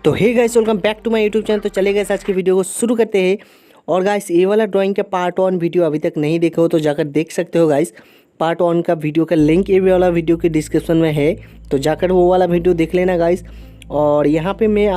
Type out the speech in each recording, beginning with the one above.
तो hey guys, welcome back to my YouTube channel. तो चले गाइस, आज की वीडियो को शुरू करते हैं। और गाइस, ये वाला ड्राइंग का पार्ट 1 वीडियो अभी तक नहीं देखा हो तो जाकर देख सकते हो गाइस। पार्ट 1 का वीडियो का लिंक ये वाला वीडियो के डिस्क्रिप्शन में है, तो जाकर वो वाला वीडियो देख लेना गाइस। और यहाँ पे मैं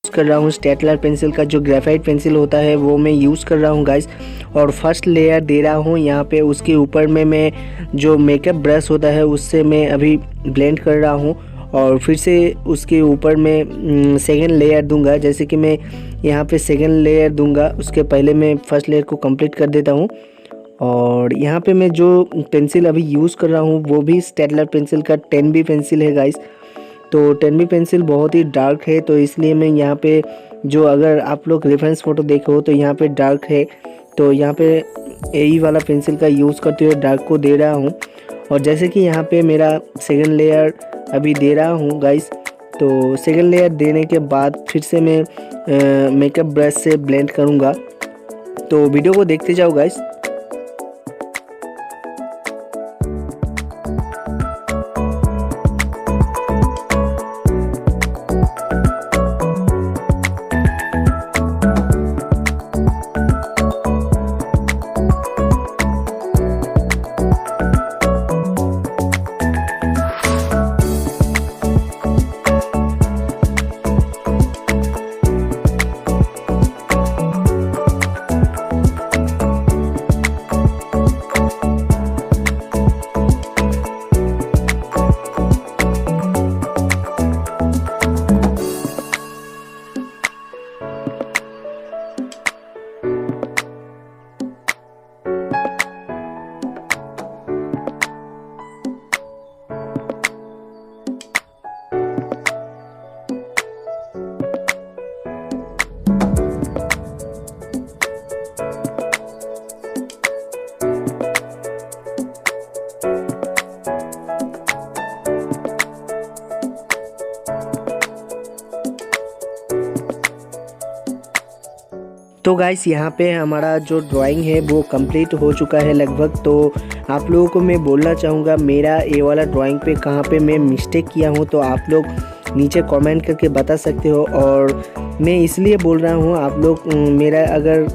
कर रहा हूँ स्टेटलर पेंसिल का, जो ग्रेफाइट पेंसिल होता है वो मैं यूज़ कर रहा हूँ गाइस। और फर्स्ट लेयर दे रहा हूँ यहाँ पे, उसके ऊपर में मैं जो मेकअप ब्रश होता है उससे मैं अभी ब्लेंड कर रहा हूँ। और फिर से उसके ऊपर मैं सेकेंड लेयर दूंगा। जैसे कि मैं यहाँ पे सेकेंड लेयर दूंगा, उसके पहले मैं फर्स्ट लेयर को कंप्लीट कर देता हूँ। और यहाँ पे मैं जो पेंसिल अभी यूज़ कर रहा हूँ वो भी स्टेटलर पेंसिल का 10B पेंसिल है गाइस। तो 10B पेंसिल बहुत ही डार्क है, तो इसलिए मैं यहाँ पे जो, अगर आप लोग रेफरेंस फ़ोटो देखो तो यहाँ पे डार्क है, तो यहाँ पे यही वाला पेंसिल का यूज़ करते हुए डार्क को दे रहा हूँ। और जैसे कि यहाँ पे मेरा सेकेंड लेयर अभी दे रहा हूँ गाइस, तो सेकेंड लेयर देने के बाद फिर से मैं मेकअप ब्रश से ब्लेंड करूँगा। तो वीडियो को देखते जाओ गाइस। तो गाइस यहाँ पे हमारा जो ड्राइंग है वो कंप्लीट हो चुका है लगभग। तो आप लोगों को मैं बोलना चाहूँगा मेरा ये वाला ड्राइंग पे कहाँ पे मैं मिस्टेक किया हूँ, तो आप लोग नीचे कमेंट करके बता सकते हो। और मैं इसलिए बोल रहा हूँ, आप लोग मेरा अगर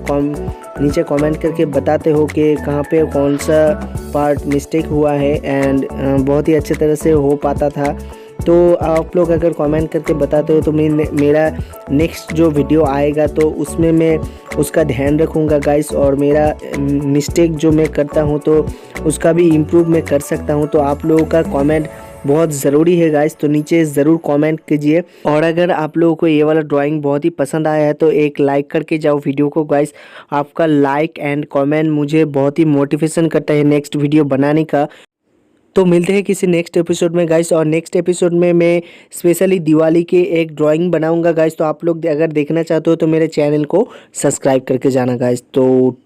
नीचे कमेंट करके बताते हो कि कहाँ पे कौन सा पार्ट मिस्टेक हुआ है एंड बहुत ही अच्छे तरह से हो पाता था, तो आप लोग अगर कमेंट करके बताते हो तो मेरा नेक्स्ट जो वीडियो आएगा तो उसमें मैं उसका ध्यान रखूँगा गाइस। और मेरा मिस्टेक जो मैं करता हूँ तो उसका भी इम्प्रूव मैं कर सकता हूँ। तो आप लोगों का कमेंट बहुत ज़रूरी है गाइस, तो नीचे ज़रूर कमेंट कीजिए। और अगर आप लोगों को ये वाला ड्राइंग बहुत ही पसंद आया है तो एक लाइक करके जाओ वीडियो को गाइस। आपका लाइक एंड कमेंट मुझे बहुत ही मोटिवेशन करता है नेक्स्ट वीडियो बनाने का। तो मिलते हैं किसी नेक्स्ट एपिसोड में गाइस। और नेक्स्ट एपिसोड में मैं स्पेशली दिवाली के एक ड्राइंग बनाऊंगा गाइस। तो आप लोग अगर देखना चाहते हो तो मेरे चैनल को सब्सक्राइब करके जाना गाइस। तो